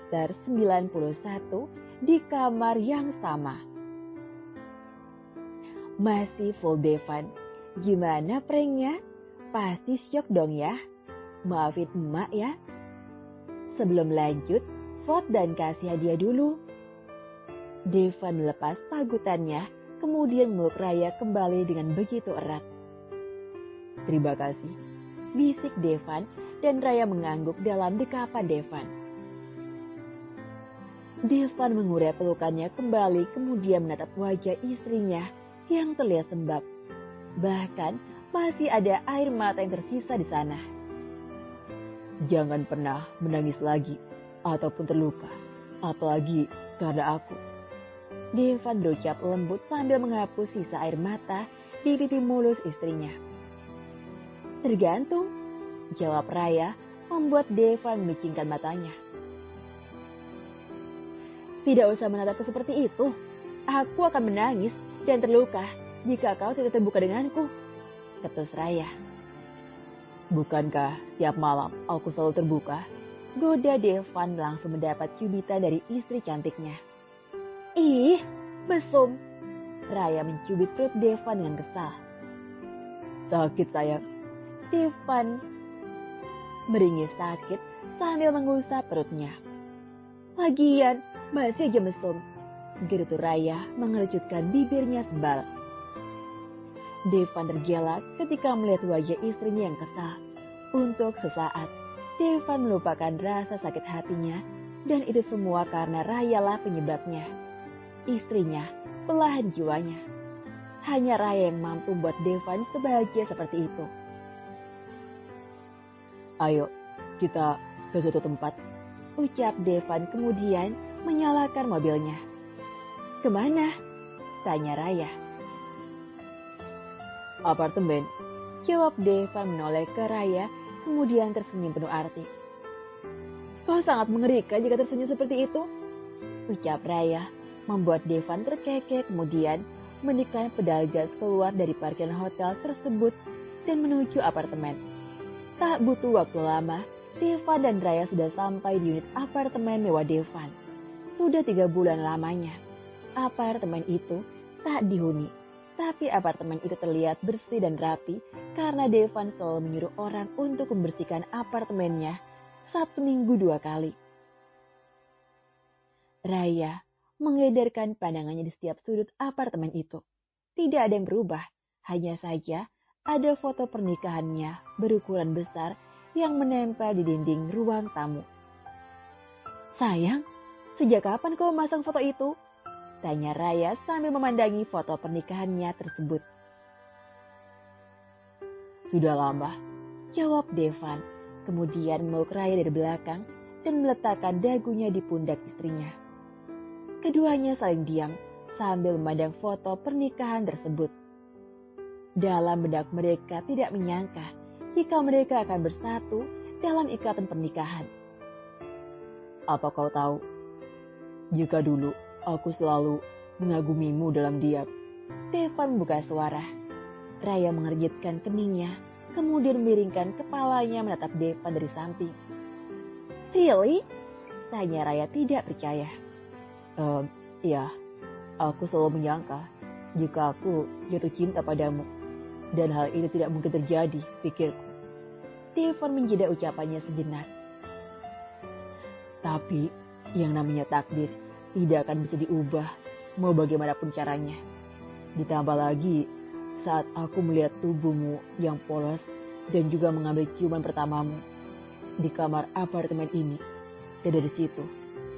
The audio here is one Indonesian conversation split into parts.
kilometer 91 di kamar yang sama. Masih full Devan. Gimana pranknya? Pasti syok dong ya. Maafin emak ya. Sebelum lanjut, vote dan kasih hadiah dulu. Devan melepas pagutannya, kemudian meluk Raya kembali dengan begitu erat. Terima kasih, bisik Devan, dan Raya mengangguk dalam dekapan Devan. Devan mengurai pelukannya kembali, kemudian menatap wajah istrinya yang terlihat sembab. Bahkan masih ada air mata yang tersisa di sana. Jangan pernah menangis lagi ataupun terluka, apalagi karena aku. Devan berucap lembut sambil menghapus sisa air mata di pipi mulus istrinya. Tergantung, jawab Raya, membuat Devan memicingkan matanya. Tidak usah menatapku seperti itu. Aku akan menangis dan terluka jika kau tidak terbuka denganku, ketus Raya. Bukankah tiap malam aku selalu terbuka? Goda Devan langsung mendapat cubitan dari istri cantiknya. Ih, mesum. Raya mencubit perut Devan dengan kesal. Sakit sayang. Devan meringis sakit sambil mengusap perutnya. Lagian masih aja mesum. Gerutu Raya mengerucutkan bibirnya sebal. Devan tergelak ketika melihat wajah istrinya yang kesal. Untuk sesaat, Devan melupakan rasa sakit hatinya, dan itu semua karena Raya lah penyebabnya. Istrinya, belahan jiwanya. Hanya Raya yang mampu membuat Devan sebahagia seperti itu. Ayo, kita ke suatu tempat, ucap Devan kemudian menyalakan mobilnya. Kemana? Tanya Raya. Apartemen, jawab Devan menoleh ke Raya, kemudian tersenyum penuh arti. Kau sangat mengerikan jika tersenyum seperti itu, ucap Raya, membuat Devan terkekeh, kemudian menekan pedal gas keluar dari parkiran hotel tersebut dan menuju apartemen. Tak butuh waktu lama, Devan dan Raya sudah sampai di unit apartemen mewah Devan. Sudah 3 bulan lamanya. Apartemen itu tak dihuni, tapi apartemen itu terlihat bersih dan rapi karena Devan selalu menyuruh orang untuk membersihkan apartemennya 1 minggu 2 kali. Raya mengedarkan pandangannya di setiap sudut apartemen itu. Tidak ada yang berubah, hanya saja ada foto pernikahannya berukuran besar yang menempel di dinding ruang tamu. Sayang, sejak kapan kau memasang foto itu? Tanya Raya sambil memandangi foto pernikahannya tersebut. Sudah lama, jawab Devan, kemudian memeluk Raya dari belakang dan meletakkan dagunya di pundak istrinya. Keduanya saling diam sambil memandang foto pernikahan tersebut. Dalam benak mereka tidak menyangka jika mereka akan bersatu dalam ikatan pernikahan. Apa kau tahu, jika dulu aku selalu mengagumimu dalam diam. Devan membuka suara. Raya mengerjitkan keningnya, kemudian miringkan kepalanya menatap Devan dari samping. Really? Tanya Raya tidak percaya. Ya, aku selalu menyangka jika aku jatuh cinta padamu. Dan hal itu tidak mungkin terjadi, pikirku. Devan menjeda ucapannya sejenak. Tapi yang namanya takdir tidak akan bisa diubah, mau bagaimanapun caranya. Ditambah lagi, saat aku melihat tubuhmu yang polos dan juga mengambil ciuman pertamamu di kamar apartemen ini. Dan dari situ,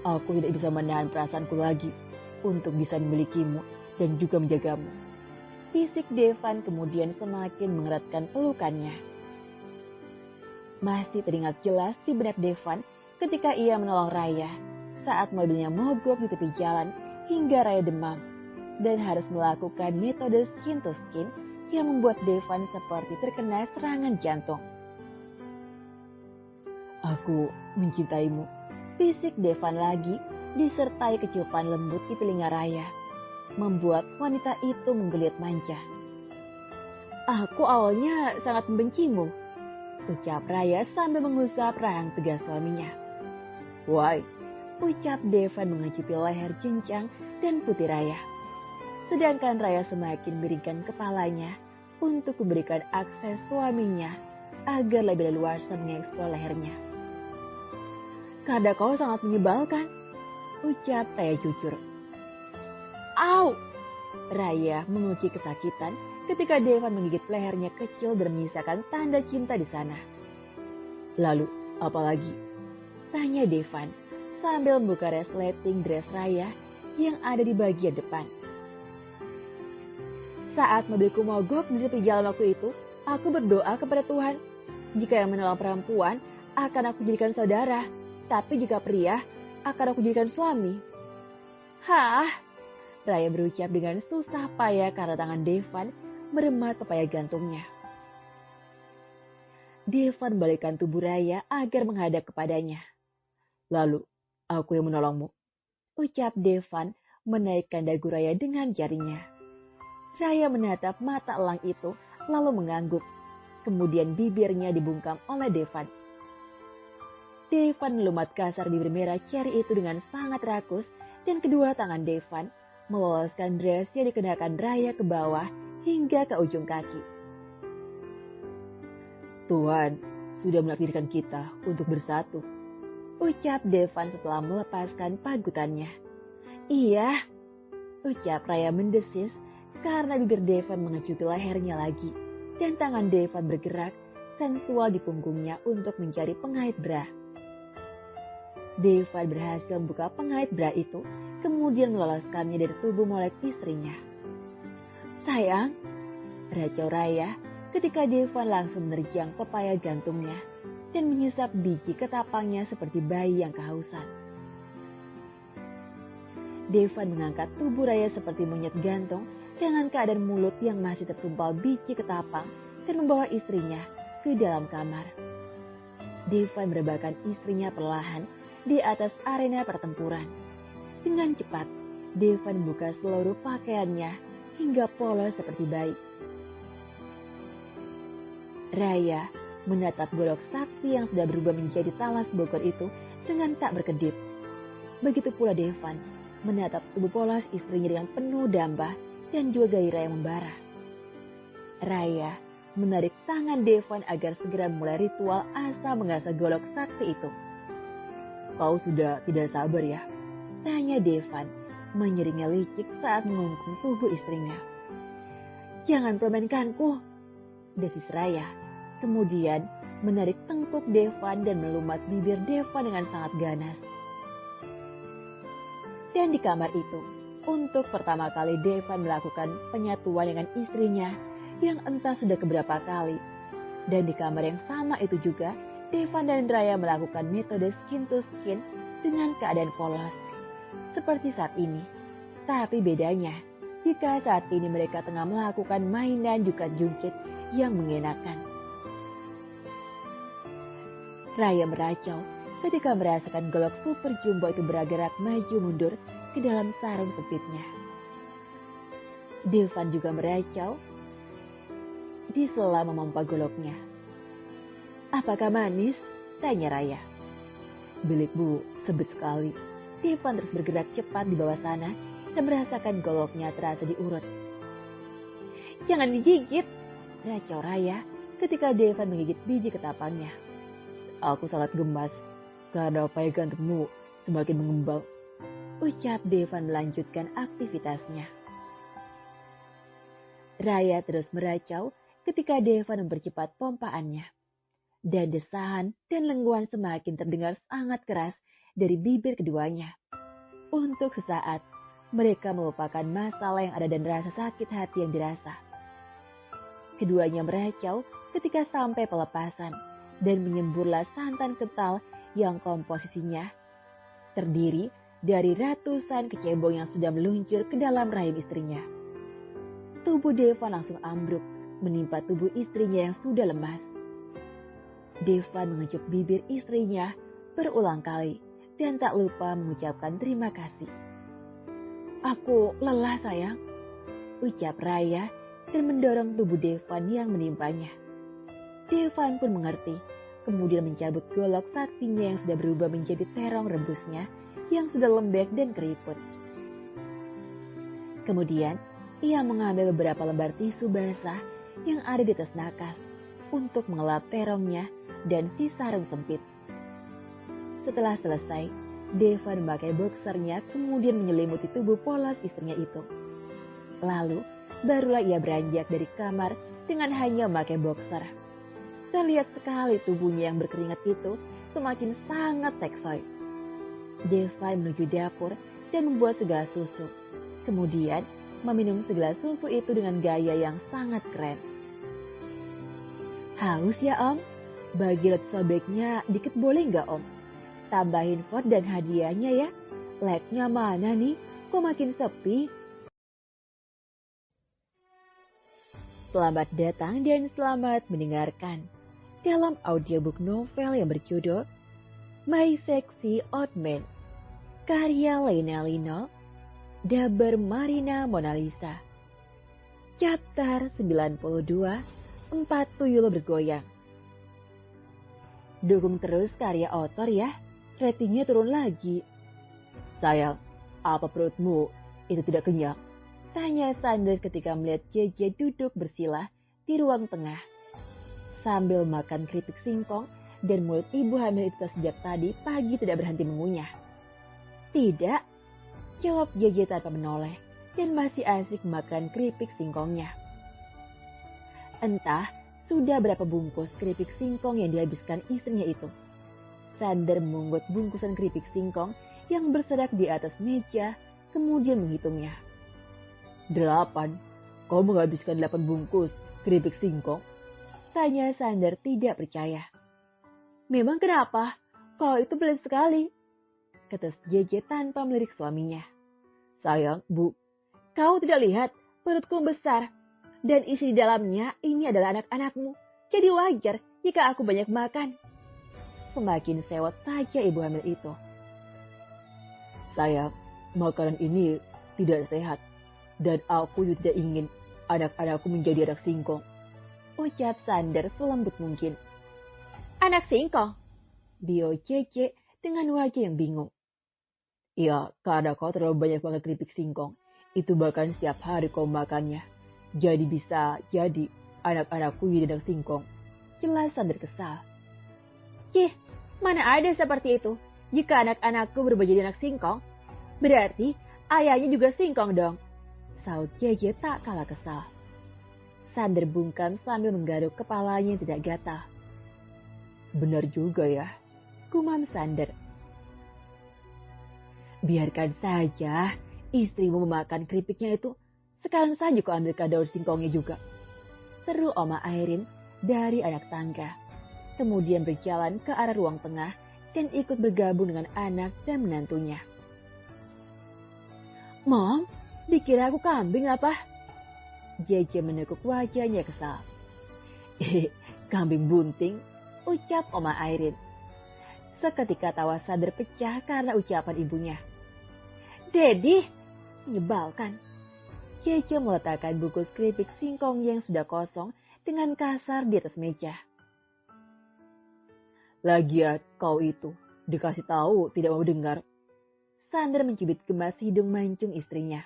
aku tidak bisa menahan perasaanku lagi untuk bisa memilikimu dan juga menjagamu. Fisik Devan kemudian semakin mengeratkan pelukannya. Masih teringat jelas di benak Devan ketika ia menolong Raya saat mobilnya mogok di tepi jalan hingga Raya demam dan harus melakukan metode skin to skin yang membuat Devan seperti terkena serangan jantung. Aku mencintaimu, fisik Devan lagi disertai keciupan lembut di telinga Raya, membuat wanita itu menggeliat manja. Aku awalnya sangat membencimu, ucap Raya sambil mengusap rahang tegas suaminya. Why? ucap Devan mengecupi leher Jencang dan putih Raya. Sedangkan Raya semakin miringkan kepalanya untuk memberikan akses suaminya agar lebih leluasa mengeksplor lehernya. "Karena kau sangat menyebalkan," ucap Raya jujur. "Au!" Raya menguci kesakitan ketika Devan menggigit lehernya kecil dan menyisakan tanda cinta di sana. "Lalu, apa lagi?" tanya Devan sambil membuka resleting dress Raya yang ada di bagian depan. "Saat mobilku mogok di tepi jalan waktu itu, aku berdoa kepada Tuhan. Jika yang menolong perempuan, akan aku jadikan saudara. Tapi jika pria, akan aku jadikan suami." "Hah?" Raya berucap dengan susah payah karena tangan Devan meremat pepaya gantungnya. Devan membalikkan tubuh Raya agar menghadap kepadanya. "Lalu, aku yang menolongmu," ucap Devan menaikkan dagu Raya dengan jarinya. Raya menatap mata elang itu lalu mengangguk. Kemudian bibirnya dibungkam oleh Devan. Devan melumat kasar bibir merah ceri itu dengan sangat rakus dan kedua tangan Devan meloloskan dress yang dikenakan Raya ke bawah hingga ke ujung kaki. "Tuhan sudah menakdirkan kita untuk bersatu," ucap Devan setelah melepaskan pagutannya. "Iya," ucap Raya mendesis karena bibir Devan mengecupi lehernya lagi dan tangan Devan bergerak sensual di punggungnya untuk mencari pengait bra. Devan berhasil membuka pengait bra itu, kemudian meloloskannya dari tubuh molek istrinya. "Sayang," racau Raya ketika Devan langsung menerjang pepaya gantungnya dan menyesap biji ketapangnya seperti bayi yang kehausan. Devan mengangkat tubuh Raya seperti monyet gantung dengan keadaan mulut yang masih tersumpal biji ketapang dan membawa istrinya ke dalam kamar. Devan merebahkan istrinya perlahan di atas arena pertempuran. Dengan cepat, Devan membuka seluruh pakaiannya hingga polos seperti bayi. Raya menatap golok sakti yang sudah berubah menjadi talas Bogor itu dengan tak berkedip. Begitu pula Devan menatap tubuh polos istrinya dengan penuh damba dan juga gairah yang membara. Raya menarik tangan Devan agar segera memulai ritual asa mengasah golok sakti itu. "Kau sudah tidak sabar ya?" tanya Devan, menyeringnya licik saat mengungkung tubuh istrinya. "Jangan permainkanku," desis Raya. Kemudian menarik tengkuk Devan dan melumat bibir Devan dengan sangat ganas. Dan di kamar itu, untuk pertama kali Devan melakukan penyatuan dengan istrinya yang entah sudah keberapa kali. Dan di kamar yang sama itu juga, Devan dan Raya melakukan metode skin to skin dengan keadaan polos. Seperti saat ini. Tapi bedanya, jika saat ini mereka tengah melakukan mainan juga jungkit yang mengenakan. Raya meracau ketika merasakan golok super jumbo itu bergerak maju mundur ke dalam sarung sempitnya. Devan juga meracau di sela memompa goloknya. "Apakah manis?" tanya Raya. "Bilikmu sebet sekali." Devan terus bergerak cepat di bawah sana dan merasakan goloknya terasa diurut. "Jangan digigit," racau Raya ketika Devan menggigit biji ketapangnya. "Aku sangat gemas karena pepaya gantungmu semakin mengembang," ucap Devan melanjutkan aktivitasnya. Raya terus meracau ketika Devan mempercepat pompaannya. Dan desahan dan lengguan semakin terdengar sangat keras dari bibir keduanya. Untuk sesaat, mereka melupakan masalah yang ada dan rasa sakit hati yang dirasa. Keduanya meracau ketika sampai pelepasan dan menyemburlah santan kental yang komposisinya terdiri dari ratusan kecebong yang sudah meluncur ke dalam rahim istrinya. Tubuh Devan langsung ambruk menimpa tubuh istrinya yang sudah lemas. Devan mengecup bibir istrinya berulang kali dan tak lupa mengucapkan terima kasih. "Aku lelah sayang," ucap Raya dan mendorong tubuh Devan yang menimpanya. Devan pun mengerti, kemudian mencabut golok saktinya yang sudah berubah menjadi terong rebusnya yang sudah lembek dan keriput. Kemudian, ia mengambil beberapa lembar tisu basah yang ada di atas nakas untuk mengelap terongnya dan si sarung sempit. Setelah selesai, Deva memakai boxernya kemudian menyelimuti tubuh polos istrinya itu. Lalu, barulah ia beranjak dari kamar dengan hanya memakai boxer. Terlihat sekali tubuhnya yang berkeringat itu semakin sangat seksoi. Deva menuju dapur dan membuat segelas susu. Kemudian, meminum segelas susu itu dengan gaya yang sangat keren. Haus ya Om? Bagi lot sobeknya dikit boleh nggak Om? Tambahin vote dan hadiahnya ya. Like-nya mana nih? Kok makin sepi? Selamat datang dan selamat mendengarkan dalam audiobook novel yang berjudul My Sexy Old Man, karya Lena Lino, Daber Marina Monalisa. Chapter 92, 4 Tuyul Bergoyang. Dukung terus karya author ya, ratingnya turun lagi. Sayang, apa perutmu itu tidak kenyang? Tanya Sander ketika melihat JJ duduk bersila di ruang tengah. Sambil makan keripik singkong dan mulut ibu hamil itu sejak tadi pagi tidak berhenti mengunyah. Tidak, jawab JJ tanpa menoleh dan masih asik makan keripik singkongnya. Entah sudah berapa bungkus keripik singkong yang dihabiskan istrinya itu. Sander memungut bungkusan keripik singkong yang berserak di atas meja, kemudian menghitungnya. 8. Kau menghabiskan 8 bungkus keripik singkong? Tanya Sander tidak percaya. Memang kenapa? Kau itu pelit sekali, kata JJ tanpa melirik suaminya. Sayang, Bu, kau tidak lihat perutku besar dan isi di dalamnya ini adalah anak-anakmu. Jadi wajar jika aku banyak makan. Semakin sewot saja ibu hamil itu. Sayang, makanan ini tidak sehat dan aku tidak ingin anak-anakku menjadi anak singkong, ucap Sander selembut mungkin. Anak singkong? Bio JJ dengan wajah yang bingung. Iya, karena kau terlalu banyak banget keripik singkong. Itu bahkan setiap hari kau makannya. Jadi bisa jadi anak-anakku jadi anak singkong. Jelas Sander kesal. Cih, mana ada seperti itu? Jika anak-anakku berubah jadi anak singkong, berarti ayahnya juga singkong dong. Saut JJ tak kalah kesal. Sander bungkam sambil menggaruk kepalanya yang tidak gatal. Benar juga ya, gumam Sander. Biarkan saja istrimu memakan keripiknya itu. Sekarang saja kau ambilkan daun singkongnya juga. Seru Oma Airin dari anak tangga. Kemudian berjalan ke arah ruang tengah dan ikut bergabung dengan anak dan menantunya. Mom, dikira aku kambing apa? JJ menekuk wajahnya kesal. Kambing bunting, ucap Oma Airin. Seketika tawa Sander pecah karena ucapan ibunya. Dedi, menyebalkan. JJ meletakkan bungkus keripik singkong yang sudah kosong dengan kasar di atas meja. Lagian kau itu dikasih tahu tidak mau dengar. Sander mencubit gemas hidung mancung istrinya.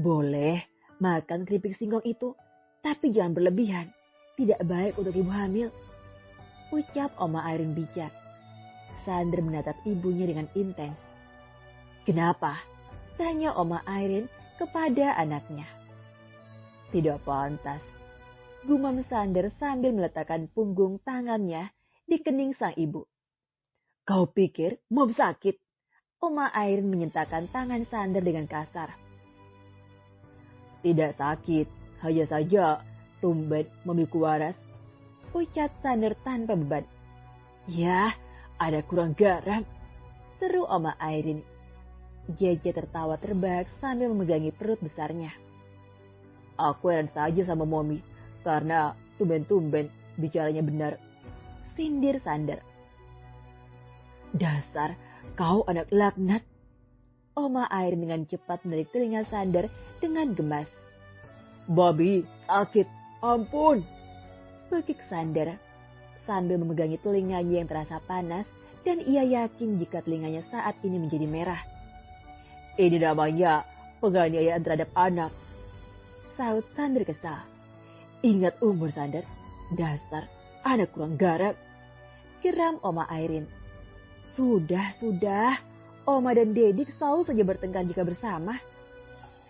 Boleh makan keripik singkong itu, tapi jangan berlebihan. Tidak baik untuk ibu hamil, ucap Oma Airin bijak. Sander menatap ibunya dengan intens. Kenapa? Tanya Oma Airin kepada anaknya. Tidak pantas, gumam Sander sambil meletakkan punggung tangannya di kening sang ibu. Kau pikir mau sakit? Oma Airin menyentakkan tangan Sander dengan kasar. Tidak sakit, hanya saja tumben memiliki waras, ucap Sander tanpa beban. Ya, ada kurang garam, seru Oma Airin. JJ tertawa terbahak sambil memegangi perut besarnya. Aku heran saja sama Mommy, karena tumben-tumben bicaranya benar, sindir Sander. Dasar kau anak laknat. Oma Airin dengan cepat menarik telinga Sander dengan gemas. Babi, sakit, ampun, bekik Sander sambil memegangi telinganya yang terasa panas dan ia yakin jika telinganya saat ini menjadi merah. "Ini namanya penganiayaan terhadap anak," saut Sander kesal. "Ingat umur, Sander. Dasar anak kurang garap," geram Oma Airin. Sudah. Oma dan Dedik selalu saja bertengkar jika bersama,"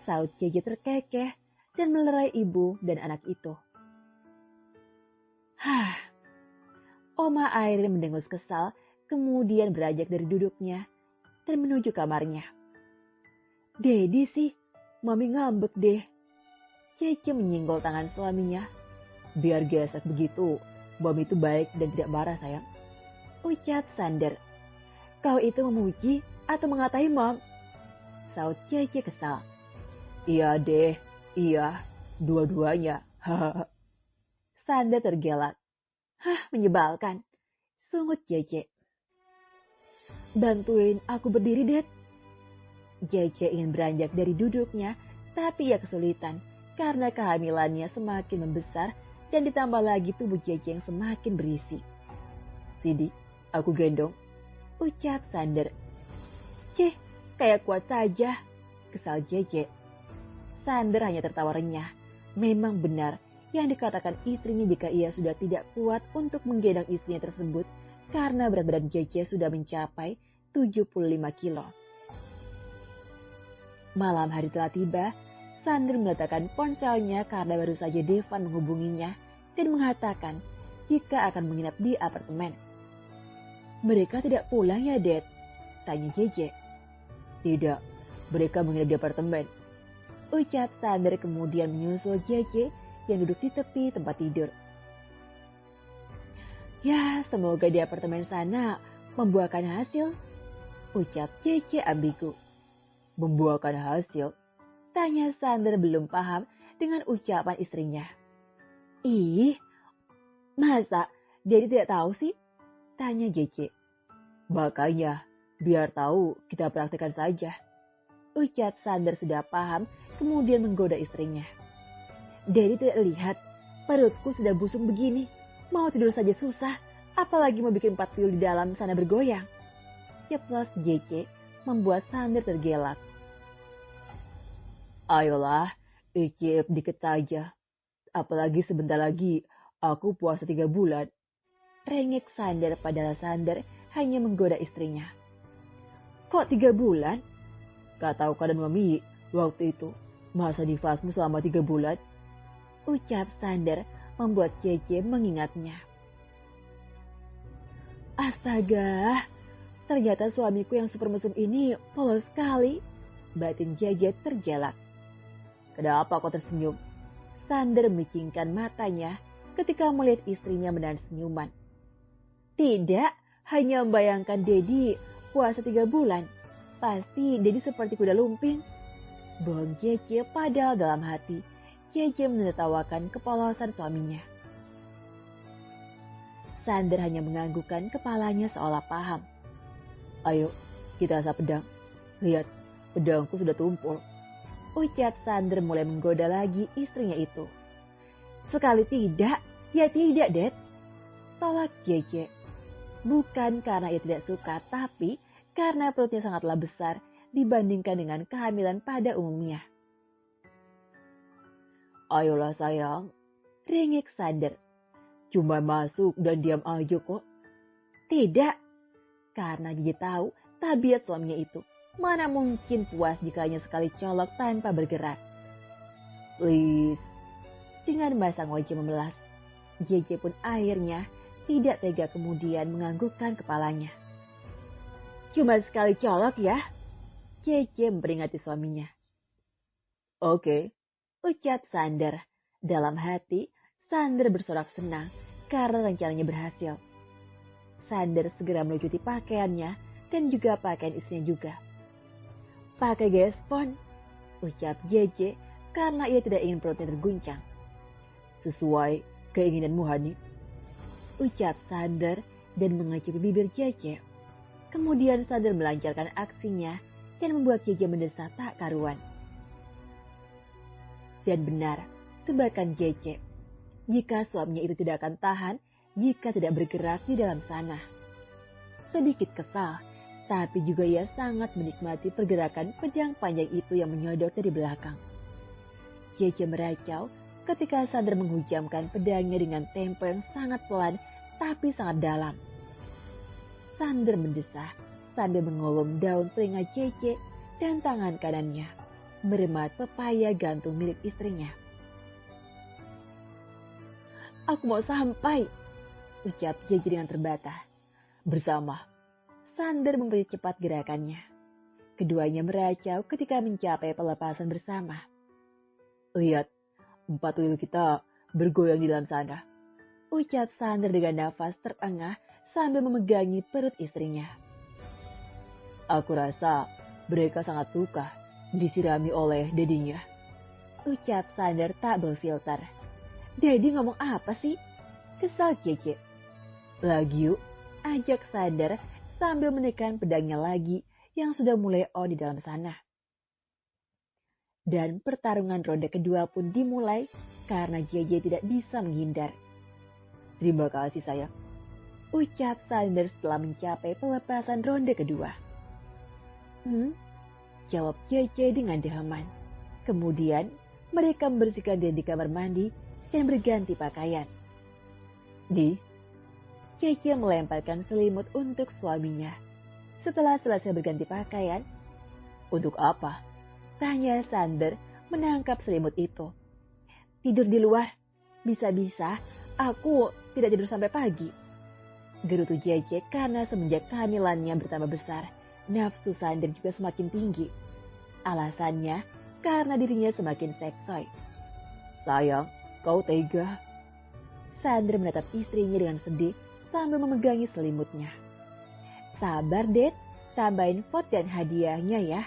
saut JJ terkekeh dan melerai ibu dan anak itu. Oma Airin mendengus kesal, kemudian beranjak dari duduknya dan menuju kamarnya. "Dedi sih, Mami ngambek deh." JJ menyinggol tangan suaminya. "Biar gesek begitu, Mami itu baik dan tidak marah, sayang," ucap Sander. "Kau itu memuji atau mengatai, Mam?" saut JJ kesal. "Iya deh, iya, dua-duanya." Sander tergelak. Menyebalkan, sungut JJ. "Bantuin aku berdiri, Dad." JJ ingin beranjak dari duduknya, tapi ia kesulitan karena kehamilannya semakin membesar dan ditambah lagi tubuh JJ yang semakin berisi. "Sini, aku gendong," ucap Sander. "Cih, kayak kuat saja," kesal JJ. Sander hanya tertawa renyah. Memang benar yang dikatakan istrinya jika ia sudah tidak kuat untuk menggendong istrinya tersebut karena berat badan JJ sudah mencapai 75 kilo. Malam hari telah tiba. Sander meletakkan ponselnya karena baru saja Devan menghubunginya dan mengatakan jika akan menginap di apartemen. "Mereka tidak pulang ya, Dad?" tanya JJ. "Tidak, mereka menginap di apartemen," ucap Sander kemudian menyusul JJ yang duduk di tepi tempat tidur. "Ya, semoga di apartemen sana membuahkan hasil," ucap JJ ambigu. "Membuahkan hasil?" tanya Sander belum paham dengan ucapan istrinya. "Ih, masa Dedi tidak tahu sih?" tanya JJ. "Makanya, biar tahu kita praktekkan saja," ucap Sander sudah paham kemudian menggoda istrinya. "Dedi tidak lihat, perutku sudah busung begini. Mau tidur saja susah, apalagi mau bikin 4 pil di dalam sana bergoyang," ceplos JJ membuat Sander tergelak. "Ayolah, icip dikit saja. Apalagi sebentar lagi aku puasa 3 bulan. Rengek Sander padahal Sander hanya menggoda istrinya. "Kok 3 bulan? Kata Oka dan Mami waktu itu, masa nifasmu selama 3 bulan?" ucap Sander membuat JJ mengingatnya. "Astaga, ternyata suamiku yang super mesum ini polos sekali," batin JJ terjelak. "Kenapa kau tersenyum?" Sander memicingkan matanya ketika melihat istrinya menahan senyuman. "Tidak, hanya membayangkan Dedi puasa 3 bulan. Pasti Dedi seperti kuda lumping," bohong JJ padahal dalam hati JJ menertawakan kepolosan suaminya. Sander hanya menganggukkan kepalanya seolah paham. "Ayo, kita asap pedang. Lihat, pedangku sudah tumpul," ucap Sander mulai menggoda lagi istrinya itu. "Sekali tidak, ya tidak, Dad," tolak JJ. Bukan karena ia tidak suka, tapi karena perutnya sangatlah besar dibandingkan dengan kehamilan pada umumnya. "Ayolah sayang," rengek Sander. "Cuma masuk dan diam aja kok." "Tidak," karena JJ tahu tabiat suaminya itu. Mana mungkin puas jika hanya sekali colok tanpa bergerak. "Please," dengan masang wajah memelas. JJ pun akhirnya tidak tega kemudian menganggukkan kepalanya. "Cuma sekali colok ya," JJ memperingati suaminya. "Oke," ucap Sander. Dalam hati, Sander bersorak senang karena rencananya berhasil. Sander segera melucuti pakaiannya dan juga pakaian istrinya juga. "Pakai gaya spons," ucap JJ karena ia tidak ingin perutnya terguncang. "Sesuai keinginanmu, Hani," ucap Sander dan mengecupi bibir JJ. Kemudian Sander melancarkan aksinya dan membuat JJ mendesak tak karuan. Dan benar, tebakan JJ. Jika suaminya itu tidak akan tahan jika tidak bergerak di dalam sana. sedikit kesal, tapi juga ia sangat menikmati pergerakan pedang panjang itu yang menyodok dari belakang. JJ meracau ketika Sander menghujamkan pedangnya dengan tempo yang sangat pelan tapi sangat dalam. Sander mendesah sambil mengulum daun telinga JJ dan tangan kanannya meremat pepaya gantung milik istrinya. "Aku mau sampai," ucap JJ dengan terbata. "Bersama." Sander mempercepat gerakannya. Keduanya meracau ketika mencapai pelepasan bersama. "Lihat, 4 lilin kita bergoyang di dalam sana," ucap Sander dengan nafas terengah sambil memegangi perut istrinya. "Aku rasa mereka sangat suka disirami oleh dedinya," ucap Sander tak berfilter. "Dedi ngomong apa sih?" kesal JJ. "Lagi yuk," ajak Sander sambil menekan pedangnya lagi yang sudah mulai on di dalam sana. Dan pertarungan ronde kedua pun dimulai karena JJ tidak bisa menghindar. "Terima kasih sayang," ucap Sander setelah mencapai pelepasan ronde kedua. Jawab JJ dengan dehaman. Kemudian mereka membersihkan diri di kamar mandi dan berganti pakaian. JJ melemparkan selimut untuk suaminya. Setelah selesai berganti pakaian, "Untuk apa?" tanya Sander menangkap selimut itu. "Tidur di luar. Bisa-bisa aku tidak tidur sampai pagi," gerutu JJ karena semenjak kehamilannya bertambah besar, nafsu Sander juga semakin tinggi. Alasannya karena dirinya semakin seksoi. "Sayang, kau tega." Sander menatap istrinya dengan sedih sambil memegangi selimutnya. "Sabar, Dad. Tambahin vote dan hadiahnya ya."